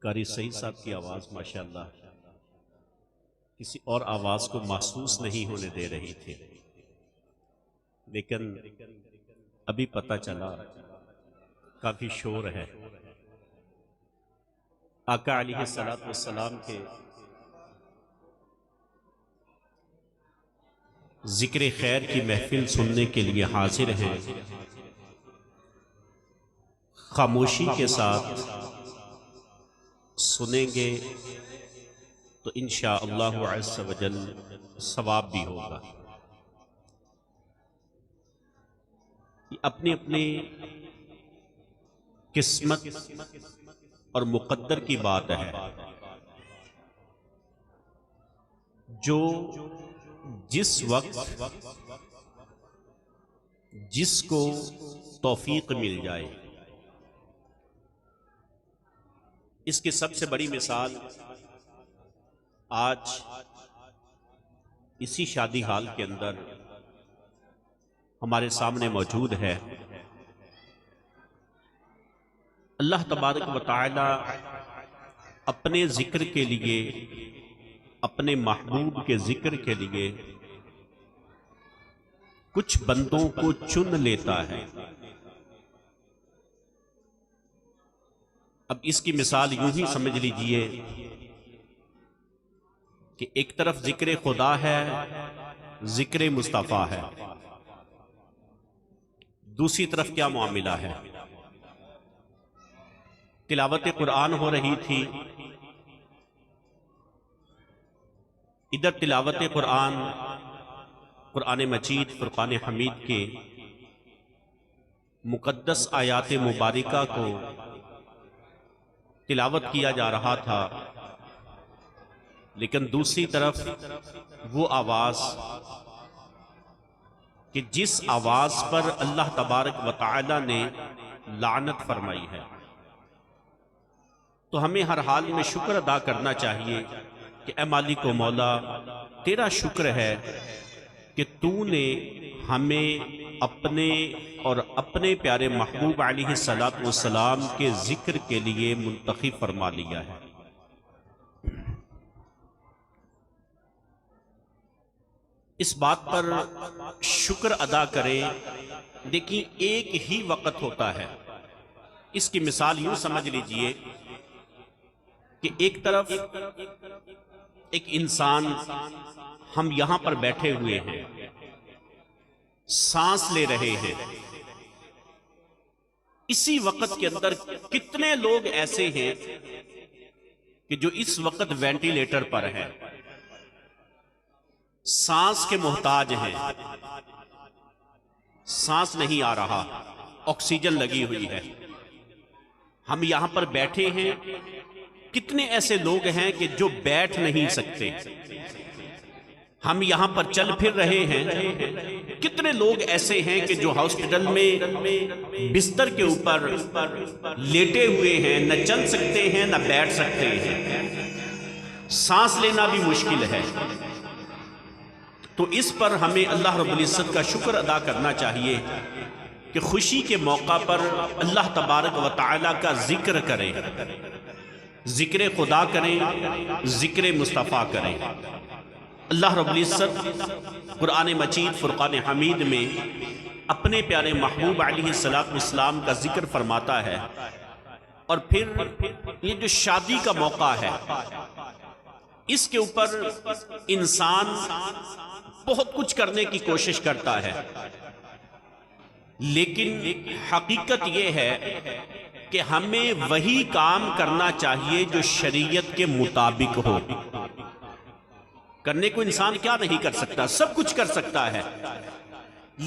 قاری سعید صاحب کی آواز ماشاءاللہ کسی اور آواز کو محسوس نہیں ہونے دے رہی تھی، لیکن ابھی پتہ چلا کافی شور ہے۔ آقا علیہ الصلوۃ والسلام کے ذکر خیر کی محفل سننے کے لیے حاضر ہیں، خاموشی کے ساتھ سنیں گے تو انشاءاللہ عز و جل ثواب بھی ہوگا۔ اپنی اپنی قسمت اور مقدر کی بات ہے، جو جس وقت جس کو توفیق مل جائے۔ اس کی سب سے بڑی مثال آج اسی شادی ہال کے اندر ہمارے سامنے موجود ہے۔ اللہ تبارک و تعالی اپنے ذکر کے لیے، اپنے محبوب کے ذکر کے لیے کچھ بندوں کو چن لیتا ہے۔ اب اس کی مثال یوں ہی سمجھ لیجئے کہ ایک طرف ذکر خدا ہے، ذکر مصطفیٰ ہے، دوسری طرف کیا معاملہ ہے؟ تلاوت قرآن ہو رہی تھی، ادھر تلاوت قرآن، قرآن مجید فرقان حمید کے مقدس آیات مبارکہ کو تلاوت کیا جا رہا تھا، لیکن دوسری طرف وہ آواز کہ جس آواز پر اللہ تبارک و تعالی نے لعنت فرمائی ہے، تو ہمیں ہر حال میں شکر ادا کرنا چاہیے کہ اے مالک و مولا، تیرا شکر ہے کہ تو نے ہمیں اپنے اور اپنے پیارے محبوب علیہ الصلوۃ والسلام کے ذکر کے لیے منتخب فرما لیا ہے۔ اس بات پر شکر ادا کریں۔ دیکھیں، ایک ہی وقت ہوتا ہے۔ اس کی مثال یوں سمجھ لیجئے کہ ایک طرف ایک انسان، ہم یہاں پر بیٹھے ہوئے ہیں، سانس لے رہے ہیں، اسی وقت کے اندر کتنے لوگ ایسے ہیں کہ جو اس وقت وینٹیلیٹر پر ہیں، سانس کے محتاج ہیں، سانس نہیں آ رہا، آکسیجن لگی ہوئی ہے۔ ہم یہاں پر بیٹھے ہیں، کتنے ایسے لوگ ہیں کہ جو بیٹھ نہیں سکتے۔ ہم یہاں پر چل پھر رہے ہیں، کتنے لوگ ایسے ہیں کہ جو ہاسپٹل میں بستر کے اوپر لیٹے ہوئے ہیں، نہ چل سکتے ہیں نہ بیٹھ سکتے ہیں، سانس لینا بھی مشکل ہے۔ تو اس پر ہمیں اللہ رب العزت کا شکر ادا کرنا چاہیے کہ خوشی کے موقع پر اللہ تبارک و تعالی کا ذکر کریں، ذکر خدا کریں، ذکر مصطفیٰ کریں۔ اللہ رب العزت قرآن مجید فرقان حمید میں اپنے پیارے محبوب علیہ الصلوۃ والسلام کا ذکر فرماتا ہے، اور پھر یہ جو شادی کا موقع ہے، اس کے اوپر انسان بہت کچھ کرنے کی کوشش کرتا ہے، لیکن حقیقت یہ ہے کہ ہمیں وہی کام کرنا چاہیے جو شریعت کے مطابق ہو۔ کرنے کو انسان کیا نہیں کر سکتا، سب کچھ کر سکتا ہے،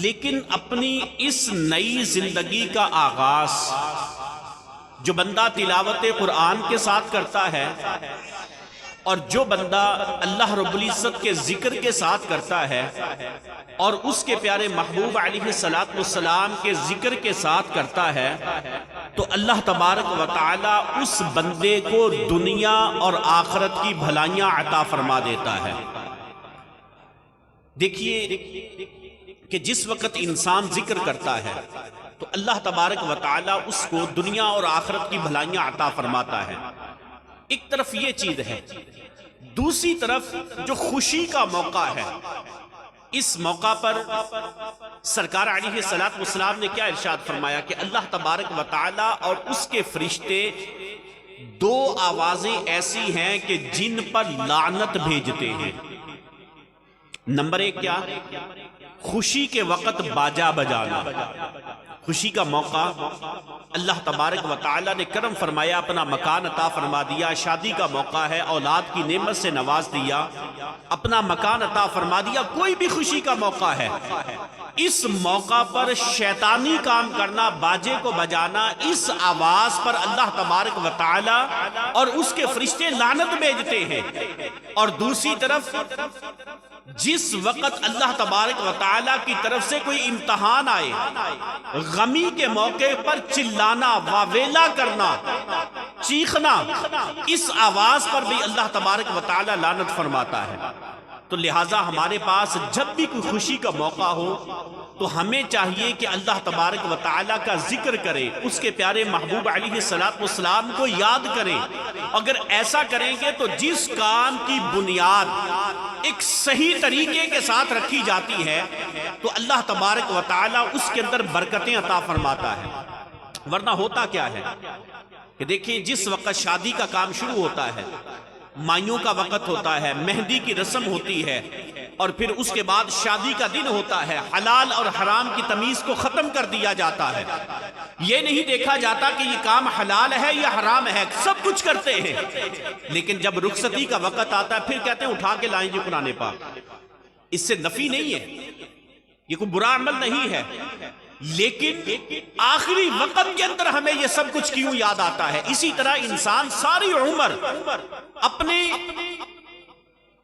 لیکن اپنی اس نئی زندگی کا آغاز جو بندہ تلاوت قرآن کے ساتھ کرتا ہے، اور جو بندہ اللہ رب العزت کے ذکر کے ساتھ کرتا ہے، اور اس کے پیارے محبوب علیہ الصلوۃ والسلام کے ذکر کے ساتھ کرتا ہے، تو اللہ تبارک و تعالی اس بندے کو دنیا اور آخرت کی بھلائیاں عطا فرما دیتا ہے۔ دیکھیے کہ جس وقت انسان ذکر کرتا ہے تو اللہ تبارک و تعالی اس کو دنیا اور آخرت کی بھلائیاں عطا فرماتا ہے۔ ایک طرف یہ چیز ہے، دوسری طرف جو خوشی کا موقع ہے، اس موقع پر سرکار علیہ الصلوۃ والسلام نے کیا ارشاد فرمایا کہ اللہ تبارک و تعالی اور اس کے فرشتے دو آوازیں ایسی ہیں کہ جن پر لعنت بھیجتے ہیں۔ نمبر ایک کیا؟ خوشی کے وقت باجا بجانا، خوشی کا موقع اللہ تبارک و تعالی نے کرم فرمایا، اپنا مکان عطا فرما دیا، شادی کا موقع ہے، اولاد کی نعمت سے نواز دیا، اپنا مکان عطا فرما دیا، کوئی بھی خوشی کا موقع ہے، اس موقع پر شیطانی کام کرنا، باجے کو بجانا، اس آواز پر اللہ تبارک و تعالی اور اس کے فرشتے لعنت بھیجتے ہیں۔ اور دوسری طرف جس وقت اللہ تبارک و تعالی کی طرف سے کوئی امتحان آئے، غمی کے موقع پر چلانا، واویلا کرنا، چیخنا، اس آواز پر بھی اللہ تبارک و تعالی لعنت فرماتا ہے۔ تو لہٰذا ہمارے پاس جب بھی کوئی خوشی کا موقع ہو تو ہمیں چاہیے کہ اللہ تبارک و تعالی کا ذکر کریں، اس کے پیارے محبوب علیہ الصلوۃ والسلام کو یاد کریں۔ اگر ایسا کریں گے تو جس کام کی بنیاد ایک صحیح طریقے کے ساتھ رکھی جاتی ہے تو اللہ تبارک و تعالی اس کے اندر برکتیں عطا فرماتا ہے۔ ورنہ ہوتا کیا ہے کہ دیکھیں، جس وقت شادی کا کام شروع ہوتا ہے، مائیوں کا وقت ہوتا ہے، مہندی کی رسم ہوتی ہے، اور پھر اس کے بعد شادی کا دن ہوتا ہے، حلال اور حرام کی تمیز کو ختم کر دیا جاتا ہے، یہ نہیں دیکھا جاتا کہ یہ کام حلال ہے یا حرام ہے، سب کچھ کرتے ہیں، لیکن جب رخصتی کا وقت آتا ہے پھر کہتے ہیں اٹھا کے لائیں جی قرآن پاک۔ اس سے نفی نہیں ہے، یہ کوئی برا عمل نہیں ہے، لیکن آخری وقت کے اندر ہمیں یہ سب کچھ کیوں یاد آتا ہے؟ اسی طرح انسان ساری عمر اپنے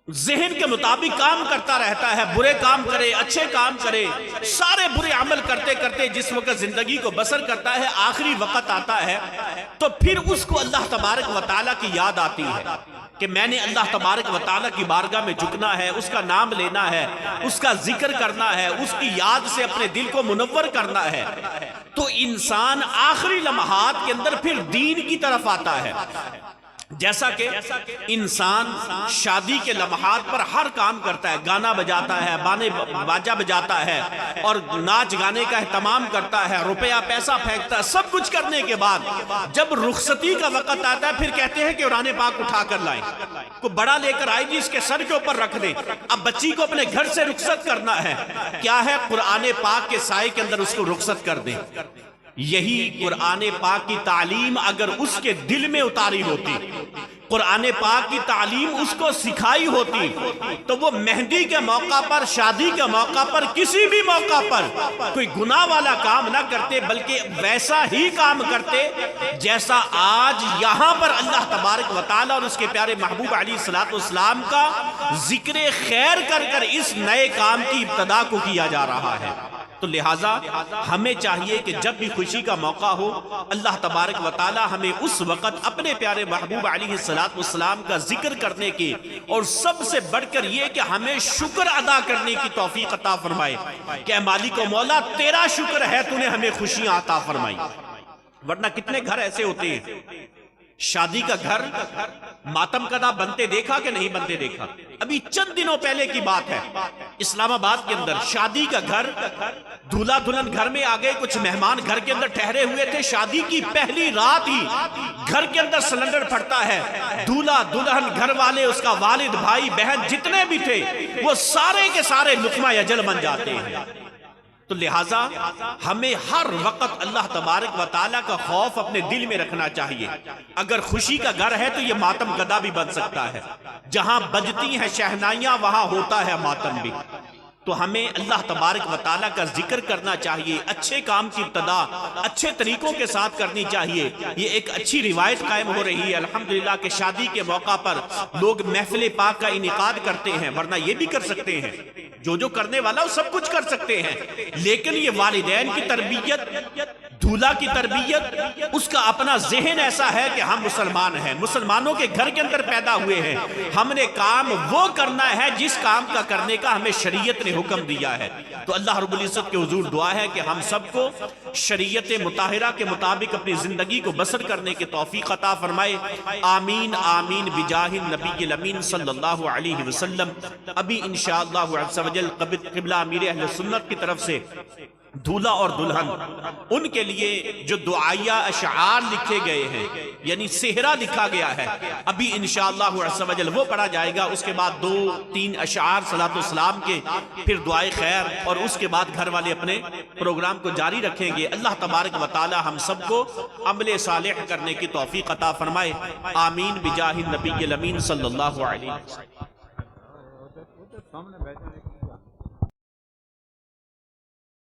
ذہن کے مطابق کام کرتا رہتا ہے، برے کام کرے، اچھے کام کرے، سارے برے عمل کرتے کرتے جس وقت زندگی کو بسر کرتا ہے، آخری وقت آتا ہے تو پھر اس کو اللہ تبارک و تعالیٰ کی یاد آتی ہے کہ میں نے اللہ تبارک و تعالیٰ کی بارگاہ میں جھکنا ہے، اس کا نام لینا ہے، اس کا ذکر کرنا ہے، اس کی یاد سے اپنے دل کو منور کرنا ہے، تو انسان آخری لمحات کے اندر پھر دین کی طرف آتا ہے۔ جیسا کہ انسان شادی کے لمحات پر ہر کام کرتا ہے، گانا بجاتا ہے، باجا بجاتا ہے اور ناچ گانے کا اہتمام کرتا ہے، روپیہ پیسہ پھینکتا ہے، سب کچھ کرنے کے بعد جب رخصتی کا وقت آتا ہے پھر کہتے ہیں کہ قرآن پاک اٹھا کر لائیں، کوئی بڑا لے کر آئے جی اس کے سر کے اوپر رکھ دیں۔ اب بچی کو اپنے گھر سے رخصت کرنا ہے، کیا ہے؟ قرآن پاک کے سائے کے اندر اس کو رخصت کر دیں۔ یہی قرآن پاک کی تعلیم اگر اس کے دل میں اتاری ہوتی، قرآن پاک کی تعلیم اس کو سکھائی ہوتی، تو وہ مہندی کے موقع پر، شادی کے موقع پر، کسی بھی موقع پر کوئی گناہ والا کام نہ کرتے، بلکہ ویسا ہی کام کرتے جیسا آج یہاں پر اللہ تبارک و تعالیٰ اور اس کے پیارے محبوب علیہ الصلوۃ والسلام کا ذکر خیر کر کر اس نئے کام کی ابتدا کو کیا جا رہا ہے۔ تو لہٰذا ہمیں چاہیے کہ جب بھی خوشی کا موقع ہو، اللہ تبارک و تعالی ہمیں اس وقت اپنے پیارے محبوب علیہ الصلوۃ والسلام کا ذکر کرنے کی اور سب سے بڑھ کر یہ کہ ہمیں شکر ادا کرنے کی توفیق عطا فرمائے کہ اے مالک و مولا تیرا شکر ہے تو نے ہمیں خوشیاں عطا فرمائی۔ ورنہ کتنے گھر ایسے ہوتے ہیں، شادی کا گھر ماتم کدا بنتے دیکھا کہ نہیں بنتے دیکھا؟ ابھی چند دنوں پہلے کی بات ہے، اسلام آباد کے اندر شادی کا گھر، دولہا دلہن گھر میں آ گئے، کچھ مہمان گھر کے اندر ٹھہرے ہوئے تھے، شادی کی پہلی رات ہی گھر کے اندر سلنڈر پھٹتا ہے، دولہا دلہن گھر والے، اس کا والد بھائی بہن جتنے بھی تھے وہ سارے کے سارے لقمہ اجل بن جاتے ہیں۔ تو لہٰذا ہمیں ہر وقت اللہ تبارک و تعالیٰ کا خوف اپنے دل میں رکھنا چاہیے۔ اگر خوشی کا گھر ہے تو یہ ماتم گدا بھی بن سکتا ہے، جہاں بجتی ہیں شہنائیاں وہاں ہوتا ہے ماتم بھی۔ تو ہمیں اللہ تبارک و تعالیٰ کا ذکر کرنا چاہیے، اچھے کام کی ابتدا اچھے طریقوں کے ساتھ کرنی چاہیے۔ یہ ایک اچھی روایت قائم ہو رہی ہے الحمدللہ کہ شادی کے موقع پر لوگ محفل پاک کا انعقاد کرتے ہیں، ورنہ یہ بھی کر سکتے ہیں، جو کرنے والا وہ سب کچھ کر سکتے ہیں، لیکن یہ والدین کی تربیت دولہا کی تربیت، اس کا اپنا ذہن ایسا ہے کہ ہم مسلمان ہیں، مسلمانوں کے گھر کے اندر پیدا ہوئے ہیں، ہم نے کام وہ کرنا ہے جس کام کا کرنے کا ہمیں شریعت نے حکم دیا ہے۔ تو اللہ رب العزت کے حضور دعا ہے کہ ہم سب کو شریعت مطہرہ کے مطابق اپنی زندگی کو بسر کرنے کی توفیق عطا فرمائے، آمین آمین بجاہ النبی الامین صلی اللہ علیہ وسلم۔ ابھی انشاءاللہ عز و جل قبلہ امیر اہل سنت کی طرف سے دولہا اور دلہن ان کے لیے جو دعائیہ اشعار لکھے گئے ہیں، یعنی صحرا لکھا گیا ہے، ابھی انشاءاللہ عز و جل وہ پڑھا جائے گا۔ اس کے بعد 2-3 اشعار صلاۃ والسلام کے، پھر دعائے خیر، اور اس کے بعد گھر والے اپنے پروگرام کو جاری رکھیں گے۔ اللہ تبارک و تعالی ہم سب کو عمل صالح کرنے کی توفیق عطا فرمائے، آمین بجاہ النبی الامین صلی اللہ علیہ وسلم۔